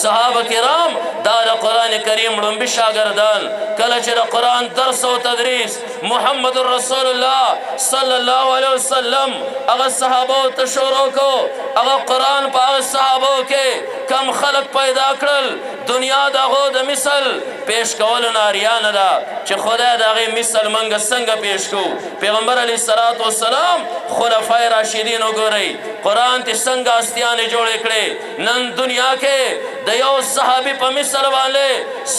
صحابه کرام دا د قرآن کریم لومبي شاګردان کله چې د قرآن درس او تدریس محمد رسول الله صلی الله علیه وسلم هغه صحابه ته شروع کو هغه قرآن په هغه صحابه کې کم خلق پیدا کړل دنیا دغه د مثل پیش کول ناریان ده چې خدای دغه مثل منګ څنګه پیش کو پیغمبر علیه الصلاۃ والسلام خلفای راشدین وګورئ قرآن ته څنګه استیانه جوړ کړي نن دنیا کې د یو صحابي په مثل باندې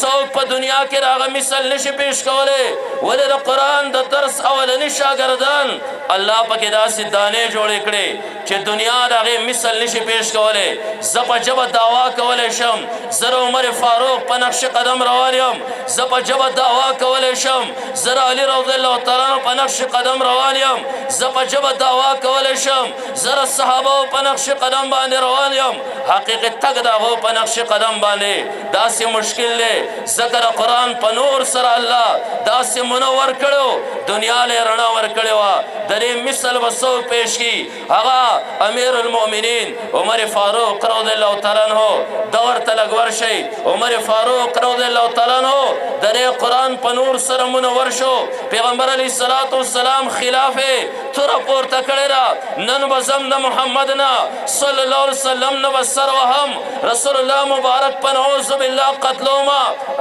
څوک په دنیا کې راغه مثل نشي پیش کولی ولې د قرآن د درس اولني شاګردان الله پکې داسې دانې جوړې کړې چې دنیا د هغې مثل نشي پیش کولی زه په ژبه دعوا کولی شم زه د عمر فاروق په نقش قدم روان یم زه په ژبه دعوا کولی شم زه د علي رضی الله تعالی عنه په نقش قدم روان یم زه په ژبه دعوا کولی شم زه د صحابو په نقش قدم باندې روان یم حقیقت تګ د هغو په نقش قدم باندې داسې مشکل دی ځکه د قرآن په نور سره الله داسې منور کړو دنیا له رڼا ورکړې وه د دې مثل به څوک پیش کړي هغه امیر المؤمنین عمر فاروق رضی الله تعالی عنه دور ته لږ ورشئ عمر فاروق رضی الله تعالی عنه د دې قرآن په نور سره منور شو پیغمبر علیه الصلاۃ والسلام خلاف یې توره پورته کړې ده نن به زم د محمد نه صلی الله علیه وسلم نه به سر وهم رسول الله مبارک په نعوذ بالله قتلوما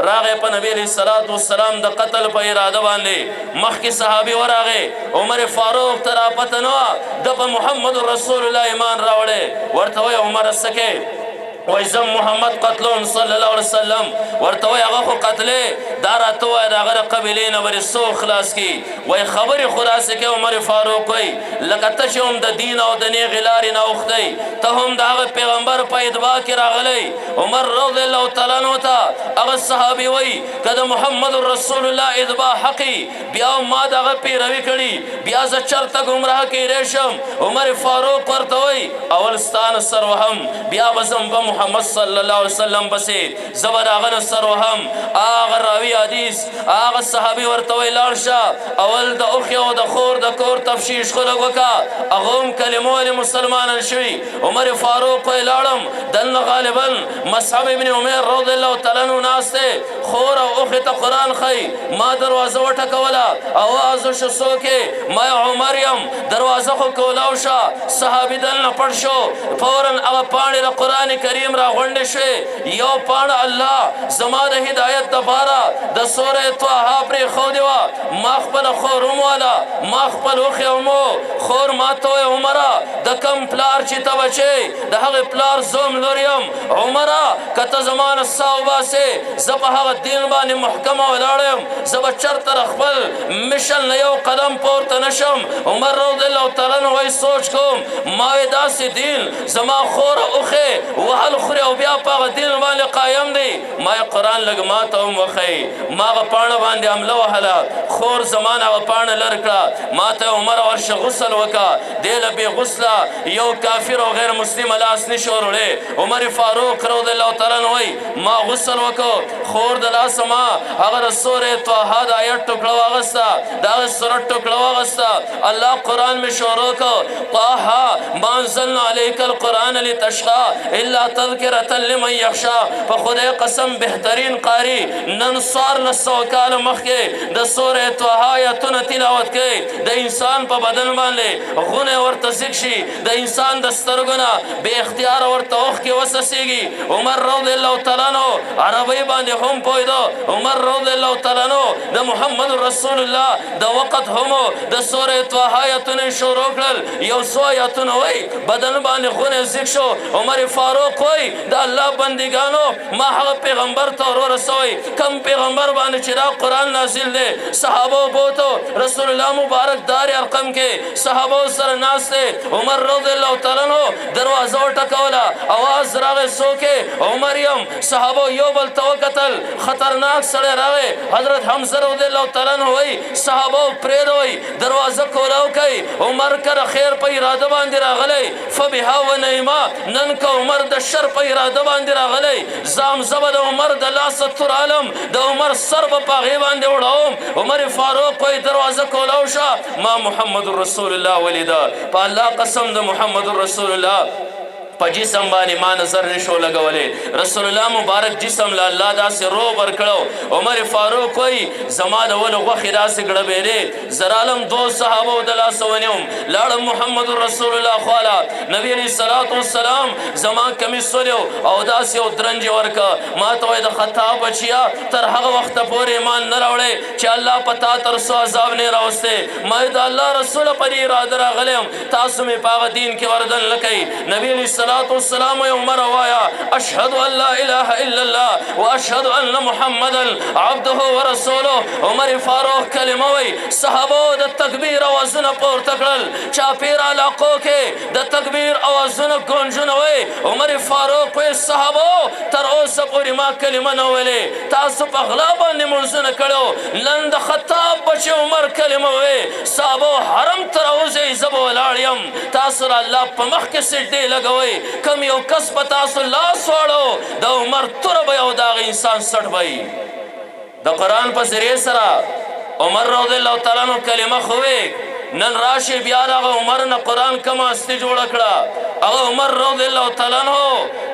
راغی په نبی علیه الصلاۃ والسلام د قتل په اراده باندې مخکې صحابي ورغی عمر فاروق ته را پته نه وه د په محمد رسول الله ایمان راوړی ورته وایي عمره څه کې وای زم محمد قتلون صلی الله علیه وسلم ورته وای هغه خو قتلې دا راته وای د هغه د قبیلې نه ورې څوک خلاص کړي وای خبرې خلاصې کوي عمر فاروق وای لکه ته چې هم د دین او د نیغې لارې نه اوښتی ته هم د هغه پیغمبر په اتباع کې راغلی عمر رضی الله تعالی عنه ته هغه صحابي وای که د محمد رسول الله اتباع حقي بیا ما د هغه پیروي کړي بیا زه چرته ګمراه کیدی شم عمر فاروق ورته وای اول ستانه سر وهم بیا به زم به محمد صلی الله علیه وسلم پسې زبر هغه نه سر وهم هغه راوي حدیث هغه صحابي ورته وایي لاړ شه اول د اوښې او د خور د کور تفشیش خو لږ وکړه هغه هم کلمو ولې مسلمانان شوي عمر فاروق وایي لاړم دلته غالبا مصعب ابن عمر رضی الله تعالی عنه ناست دی خور او اوښې ته قرآن ښایي ما دروازه وټکوله اواز وشو څوک یې ما عمر یم دروازه خو کولاو شه صحابي دلته پټ شو فورا هغه پاڼې د قرآن کریم را غونډې شوې یو پاڼه الله زما د هدایت دپاره د سورې طه پرېښودې وه ما خپله خور ومواله ما خپل اوښې ومو خور ما ته وایي عمره د کم پلار چې ته بچې د هغې پلار زوم لور یم عمره که ته زما نه ساه وباسې زه په هغه دین باندې محکمه ولاړ یم زه به چېرته د خپل مشن نه یو قدم پورته نه شم عمر رضی الله تعالی عنه وایي سوچ کوم ما وایي داسې دین زما خور اوښې وهل خوري او بیا په هغه دین باندې قایم دی ما یې قرآن لږ ما ته هم وښیي ما هغه پاڼه باندې حمله وهله خور زما نه هغه پاڼه لر کړه ما ته عمره ورشه غسل وکړه دې له بې غسله یو کافر او غیر مسلم لاس نشي وروړی عمر فاروق رضی الله تعالی عنه وایي ما غسل وکړو خور د لاسه ما هغه د سورې طه د آیت ټوکړه واغسته د هغې سورت ټوکړه واغسته الله قرآن مې شروع کړ طه ما انزلنا علیک القرآن لتشقى الا تذکرة لمن یخشا په خدای قسم بهترین قاری نن څوارلس سوه کاله مخکې د سورې طه آیتونه تلاوت کوي د انسان په بدن باندې غونې ورته ځیږ شي د انسان د سترګو نه بې اختیاره ورته اوښکې وڅڅېږي عمر رضی الله تعالی عنه عربۍ باندې هم پوهېده عمر رضی الله تعالی عنه د محمد رسول الله د وقت همو د سورې طه آیتونه شروع کړل یو څو آیتونه وایي بدن باندې غونې ځیږ شو عمر فاروق وایي د الله بندګانو ما هغه پیغمبر ته ورسوئ کم پیغمبر باندې چې دا قرآن نازل دی صحابو بوتو رسول الله مبارک دار ارقم کې صحابو سره ناست دی عمر رضی الله تعالی عنه دروازه وټکوله اواز راغی څوک یې عمر یم صحابو یو بل ته وکتل خطرناک سړی راغی حضرت حمزه رضی الله تعالی عنه وایي صحابو پرېږدوئ دروازه کولاو کوي عمر که د خیر په اراده باندې راغلی فبها ونعما نن که عمر د شر په اراده باندې راغلی زام زبه د عمر د لاسه تور عالم د عمر سر به په هغې باندې وړوم عمر فاروق وایي دروازه کولاو شه ما محمد رسول الله ولیده په الله قسم د محمد رسول الله په جسم باندې ما نظر نشو لګولی رسول الله مبارک جسم له الله داسې روب ورکړو عمر فاروق وایي زما د ولو غوښې داسې ګړبېدې زه رالم دوو صحابو د لاسه ونیوم لاړم محمد رسول الله خواله نبي علیه الصلاة والسلام زما کمیس ولیو او داسې یو درنج یې ورکه ما ته وایي د خطاب بچیا تر هغه وخته پورې ایمان نه راوړی چې الله په تا تر څو عذاب نه راوستی ما د الله رسوله په دې اراده راغلی یم تاسو مې په هغه دین کې وردن نه کوئ نبي علیه الصلاة والسلام وایي عمره وایه اشهد ان لا اله الا الله واشهد ان محمدا عبده ورسوله عمر فاروق کلمه وایي صحابو د تکبیر اوازونه پورته کړل چاپېر علاقو کې د تکبیر اوازونه ګونجونه وایي عمر فاروق وایي صحابو تر اوسه پورې ما کلمه نه ویلې تاسو په غلا باندې لمونځونه کړو نن د خطاب بچی عمر کلمه وایي صحابو حرم ته راوځئ زه به ولاړ یم تاسو را الله په مخ کې سجدې لګوئ کوم یو کس په تاسو لاس واړو د عمر توره به یو د هغه انسان سټ به وي د قرآن په ذریعې سره عمر رضی الله تعالی عنہ کلمه خو نن راشي بیا د هغه عمر نه قرآن کومه هستي جوړه کړه هغه عمر رضی الله تعالی عنہ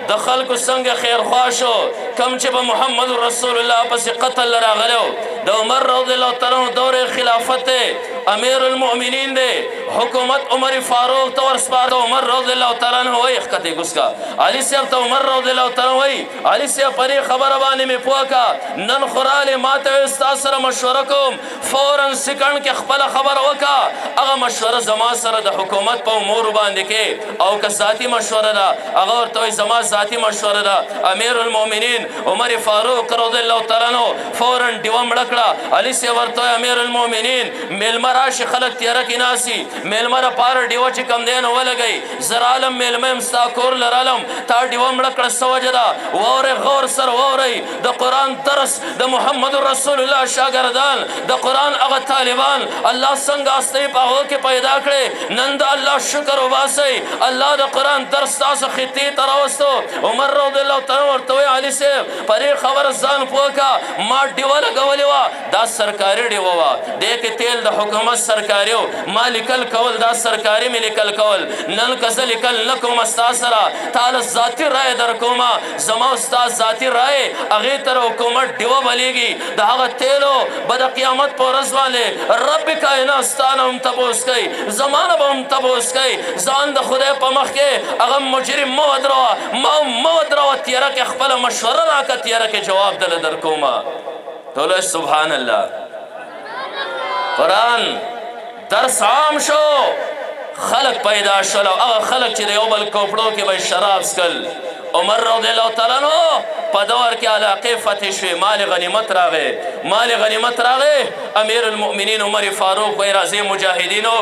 د خلکو څنګه خیرخوا شو کم چې به محمد رسول الله پسې قتل راغلی د عمر رضی الله تعالی عنہ دور خلافت امیر المؤمنین دی حکومت عمر فاروق ته ورسپارده عمر رضی الله تعالی عنہ وایي ښکته ګوسکا علي صاحب ته عمر رضی الله تعالی عنہ وایي علي صاحب په دې خبره باندې مې پوه کا نن خو رالې ما ته وایي ستا سره مشوره کوم فورا سکند کې خپله خبره وکړه هغه مشوره زما سره د حکومت په امورو باندې کې او که ذاتي مشوره ده هغه ورته وایي زما ذاتي مشوره ده امیر المؤمنین عمر فاروق رضی الله تعالی عنہ فورا ډیوه مړه کړه علي صاحب ورته وایي امیر المؤمنین میلمه راشي خلک تیاره کې ناسي میلمه دپاره ډیوه چې کوم دی نو ولګئ زه رالم میلمه یم ستا کور له رالم تا ډیوه مړه کړه څه وجه ده واورئ غور سره واورئ د قرآن درس د محمد رسول الله شاګردان د قرآن هغه طالبان الله څنګه هستۍ په هغو کې پیدا کړې نن د الله شکر وباسئ الله د قرآن درس تاسو خطې ته راوستو عمر رضی الله تعالی ورته وایي علي صاحب په دې خبره ځان پوه کړه ما ډیوه لګولې وه دا سرکاري ډیوه وه دې کې تیل د حکومت سرکاري و ما لیکل کول دا سرکاري مې لیکل کول نن که زه لیکل نه کوم ستا سره تاله ذاتي رایه در کومه زما او ستا ذاتي رایې هغې ته حکومت ډیوه بلیږي د هغه تیلو به د قیامت په ورځ باندې رب کائنات ستا نه هم تپوس کوي زما نه به هم تپوس کوي ځان د خدای په مخ کې هغه مجرم مه ودروه ما مه ودروه تیاره کې خپله مشوره راکړه تیاره کې جواب دله در کومه ټولو سبحان الله قرآن درس عام شو خلق پیدا شول او هغه خلق چې د یو بل کوپړو کې به شراب څکل عمر رضی الله تعالی عنہ په دور کې علاقې فتح شوې مال غنیمت راغی امیر المؤمنین عمر فاروق وایي راځئ مجاهدینو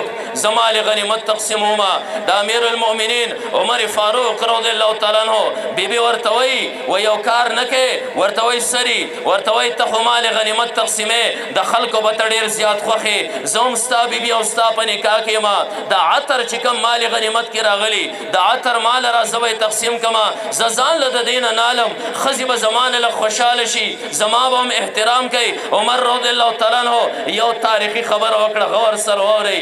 زه مال غنیمت تقسیمومه د امیر المؤمنین عمر فاروق رضی الله تعالی عنہ بیبي ورته وایي یو کار نه کوې ورته وایي سري ورته وایي ته خو مال غنیمت تقسیمې د خلکو به ته ډېر زیات خوښې زه هم ستا بیبي او ستا په نکاح کې یم د عطر چې کوم مال غنیمت کې راغلی د عطر مال را زه به یې تقسیم کړمه زه ځان له د دې نه نالم ښځې به زما نه لږ خوشحاله شي زما به هم احترام کوي عمر رضی الله تعالی عنہ یو تاریخي خبره وکړه غور سره واورئ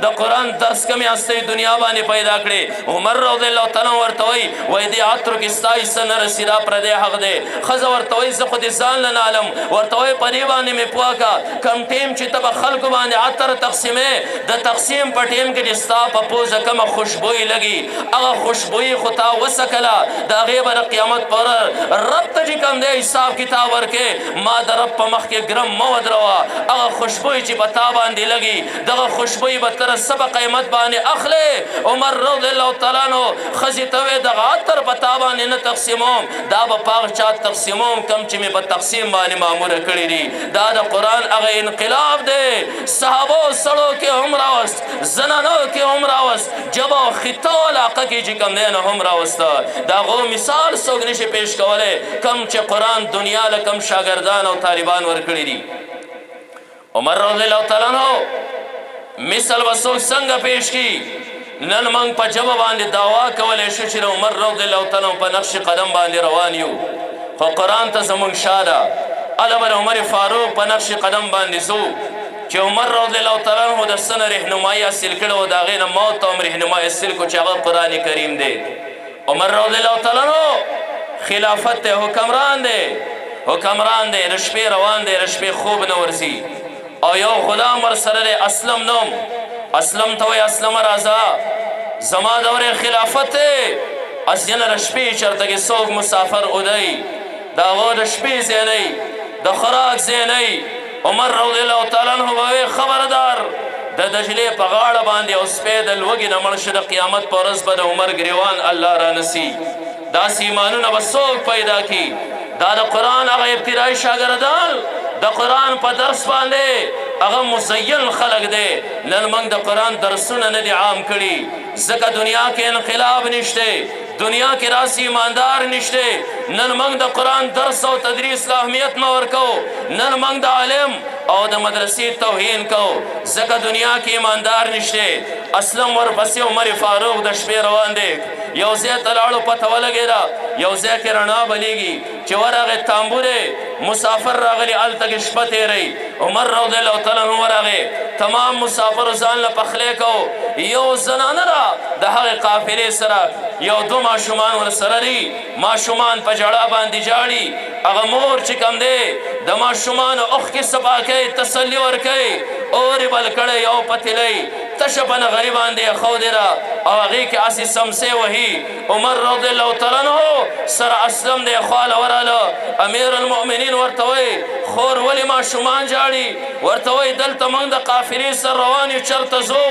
د قرآن درس کمې هستۍ دنیا باندې پیدا کړې عمر رضی الله تعالی عنہ ورته وایي دې عطرو کې ستا حصه نه رسي دا پردی حق دی ښځه ورته وایي زه خو دې ځان له نالم ورته وایي په دې باندې مې پوه کړه کم ټیم چې ته به خلکو باندې عطر تقسیمې د تقسیم په ټیم کې چې ستا په پوزه کومه خوشبویي لګي هغه خوشبویي خو تا وسکله د هغې به د قیامت پر رب ته چې کوم دی حساب کتاب ورکې ما د رب په مخ کې ګرم مه ودروه هغه خوشبویي چې په تا باندې لګي دغه خوشبویي به تر څه په قیمت باندې اخلې عمر رضی الله تعالی عنہ ښځې ته وایي دغه عطر په تا باندې نه تقسیموم دا به په هغه چا تقسیموم کم چې مې په تقسیم باندې ماموره کړي دي دا د قرآن هغه انقلاب دی صحابو سړو کې هم راوست زنانو کې هم راوست جبه او خطه او علاقه کې چې کوم دی نو هم راوسته د هغو مثال څوک نشي پیش کولی کم چې قرآن دنیا له کم شاګردان او طالبان ورکړي دي عمر رضی الله تعالی عنہ مثل به څوک څنګه پیش کړي نن موږ په ژبه باندې دعوا کولی شو چې د عمر رضی الله تعالی عنہ په نقش قدم باندې روان یو خو قرآن ته زموږ شا ده هله به د عمر فاروق په نقش قدم باندې ځو چې عمر رضی الله تعالی عنہ د سنه رهنمایي حاصل کړې وه د هغې نه موت ته هم رهنمایي حاصل کړو چې هغه قرآن کریم دی عمر رضی الله تعالی عنہ خلافت دی حکمران دی د شپې روان دی د شپې خوب نه ورځي او یو غلام ورسره دی اسلم نوم اسلم ته وایي اسلم راځه زما دورې خلافت دی اسینه د شپې چېرته کې څوک مسافر اودی د هغو د شپې ځای نه د خوراک ځای نه عمر رضی الله تعالی عنہ به خبردار د دجلې په غاړه باندې او سپی د لوږې نه مړ شه د قیامت په ورځ به د عمر ګریوان الله رانسي داسې ایمانونه به څوک پیدا کړي دا د قرآن هغه ابتدایي شاګردان د قرآن په درس باندې هغه مزین خلق دی نن موږ د قرآن درسونه نه دي عام کړي ځکه دنیا کې انقلاب نشته دنیا کې راسي ایماندار نشته نن موږ د قرآن درس او تدریس له اهمیت نه ورکو نن موږ د عالم او د مدرسې توهین کو ځکه دنیا کې ایماندار نشته اسلم ورپسې عمر فاروق د شپې روان دی یو ځای ته لاړو پته ولګېده یو ځای کې رڼا بلیږي چې ورغې تامبورې مسافر راغلي هلته کې شپه تېروي عمر رضی الله تعالی عنہ ورغې تمام مسافرو ځان له پخلی کو یو زنانه ده د هغې قافلې سره یو دو ماشومان ورسره دي ماشومان په ژړا باندې ژاړي هغه مور چې کوم دی د ماشومانو اوښکې صفا کوي تسلي ورکوي اور یې بل کړی یو پتیلی تشه په نغري باندې ایښودې ده او هغې کې هسې سمسې وهي عمر رضی الله تعالی عنہ سره اسلم دی خواله ورغله امیر المؤمنین ورته وایي خور ولې ماشومان ژاړي ورته وایي دلته موږ د قافلې سره روان یو چېرته ځو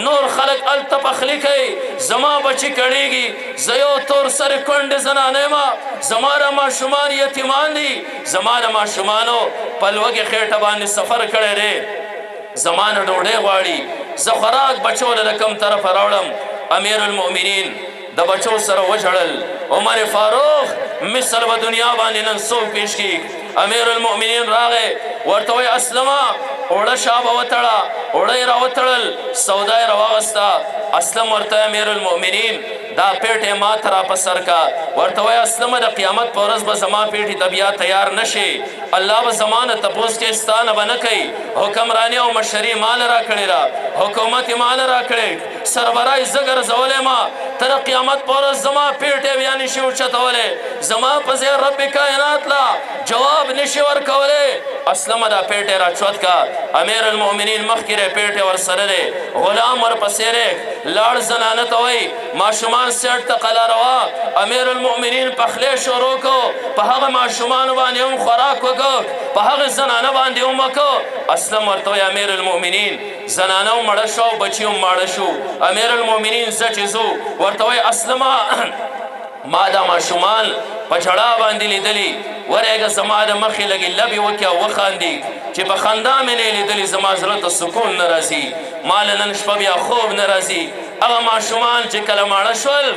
نور خلک هلته پخلي کوي زما بچي کړېږي زه یو تور سرې کونډې زنانه یم زما د ماشومان یتیمان دي زما د ماشومانو په لوږې خېټه باندې سفر کړی دی زما نه ډوډۍ غواړي زه خوراک بچو له د کوم طرفه راوړم امیر المؤمنین د بچو سره وژړل عمر فاروق مثل به دنیا باندې نن څوک پیش کړي امیر المؤمنین راغی ورته وایي اسلمه اوړه شا به وتړه اوړه یې راوتړل سودا یې راواغسته اسلم ورته امیر المؤمنین دا پیټ ما ته را په سر کا ورته وایي اسلمه د قیامت په ورځ به زما پیټې ته بیا تیار نه شي الله به زما نه تپوس کې ستا نه به نه کوي حکمراني او مشري ما له راکړې ده حکومت یې ما له راکړې سربرای زه ګرځولی ما ته د قیامت په ورځ زما پیټې بیا نشي اوچتولی زما په ځای رب کائنات له جواب نشي ورکولی اسلمه دا پیټې راچوت کا امیر المؤمنین مخکې پیټې ورسره دی غلام ورپسې دی لاړ زنانه ته وایي ماشومان سیټ ته قلا روا امیر المؤمنین پخلی شروع کو په هغه ماشومانو باندې هم خوراک وکړو په هغه زنانه باندې هم وکړو اسلم ورته وایي امیر المؤمنین زنانه هم مړه شو بچي هم ماړه شو امیر المؤمنین زه چې ځو ورته وایي اسلمه ما دا ماشومان په ژړا باندې لیدلي ورېږه زما د مخې لږې لبې وکړي او وخاندي چې په خندا مې نه لیدلي زما زړه ته سکون نه راځي ما له نن شپه بیا خوب نه راځي هغه ماشومان چې کله ماړه شول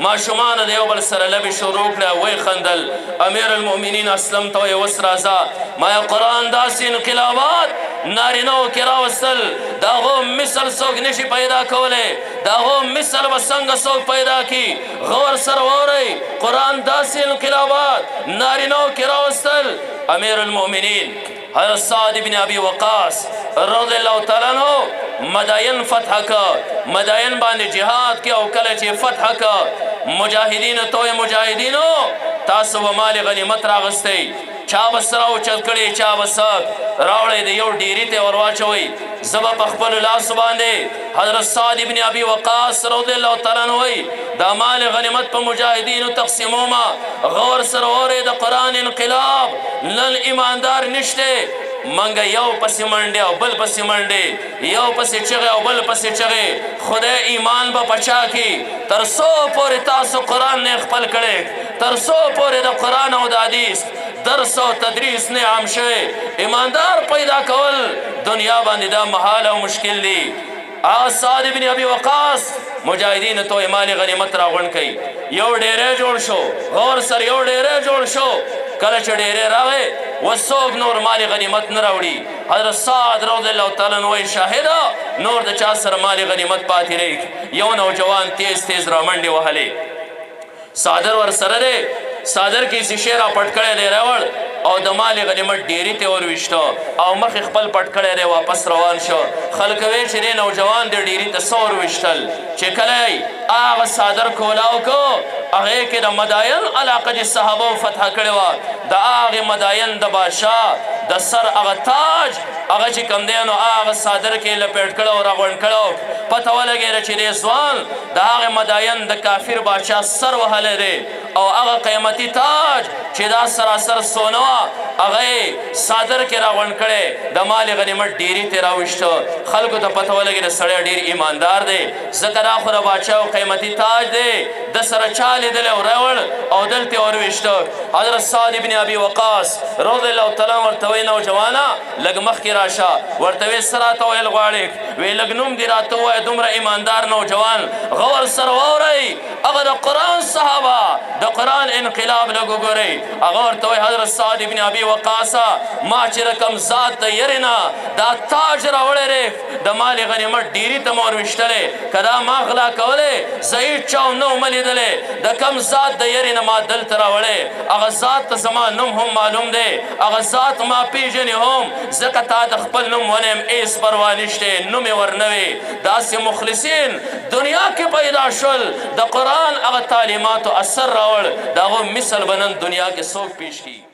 ماشومانو د یو بل سره لبې شروع کړه ویې خندل امیر المؤمنین اسلم ته وایي اوس راځه ما یې قرآن داسې انقلابات نارینهو کې راوستل د هغو مثل څوک نشي پیدا کولی د هغو مثل به څنګه څوک پیدا کړي غور سره واورئ قرآن داسې انقلابات نارینهو کې راوستل امیر المؤمنین حضرت سعد بن ابي وقاص رضی الله تعالی عنہ مدائن فتح کا مدائن باندې جهاد کې او کله چې فتح کا مجاهدین ته مجاهدینو تاسو به مال غنیمت راغستئ چا به سره اوچت کړي چا به سک راوړی د یو ډیري ته ور واچوئ زه به په خپلو لاسو باندې حضرت سعد بن ابي وقاص رضی الله تعالی عنہ وایي دا مال غنیمت په مجاهدینو تقسیمومه غور سره واورئ د قرآن انقلاب نن ایماندار نشته منګه یو پسې منډې او بل پسې منډې یو پسې چغې او بل پسې چغې خدای ایمان به بچا کړي تر څو پورې تاسو قرآن نه خپل کړی تر څو پورې د قرآن او د حدیث درس او تدریس نه عام شوی ایماندار پیدا کول دنیا باندې دا محال او مشکل دی سعد بن ابي وقاص مجاهدین ته مال غنیمت راغونډ کړي یو ډیری جوړ شو غور سره یو ډیری جوړ شو کله چې ډیری راغی وڅوک نور مال غنیمت نه راوړي حضرت سعد رضی الله تعالی عنہ وایي شاهده نور د چا سره مال غنیمت پاتې نه یو نوجوان تیز تیز رامنډې وهلې څادر ورسره دی څادر کې شیشه را پټ کړی دی راوړ او د مال غنیمت ډیری ته ورويشته او مخ خپل پټ کړی دی واپس روان شو خلک وی چې دی نوجوان دی ډیری ته څه ورويشتل چې کله هغه صادر کولاو کو هغه کې د مداین علاقه چې صحابه فتح کړی و د هغه مداین د بادشاه د سر هغه تاج هغه چې کم دی نو هغه صادر کې لپیټ کړو او راغونډ کړو پته ولګېده چې دی ځوان د هغه مداین د کافر بادشاه سر وهلی دی او هغه قیمتي تاج چې دا سراسر سونه هغه صادر کې راغونډ کړی د مال غنیمت ډیری ته راویسته خلکو ته پته ولګېده سړی ډېر ایماندار دی ځکه دا خو د بادشاه او قیمتي تاج دی د سره چا لیدلی او راوړ او دلته ورویسته حضرت سعد بن ابي وقاص رضی الله تعالی ورته وایي نوجوانه لږ مخکې راشه ورته وایي څه راته ویل غواړې وایي لږ نوم دې راته ووایه دومره ایماندار نوجوان غور سره واورئ هغه د قرآن صحابه د قرآن انقلاب لږ وګورئ هغه ورته وایي حضرت سعد بن ابي وقاص ما چې رقم ذات د یرې نه دا تاج راوړی دی د مال غنیمت ډیري ته مو ورویشتلی که دا ما غلا کولی زه هېڅ چا نه وم لیدلی د کم ذات د یرې نه ما دلته راوړی هغه ذات ته زما نوم هم معلوم دی هغه ذات ما پیژنې هم ځکه تا د خپل نوم ونیم هېڅ پروا نشتی نوم یې ورنوي داسې مخلصین دنیا کې پیدا شول د قرآن هغه تعلیماتو اثر راوړ د هغو مثل به نن دنیا کې څوک پیش کړي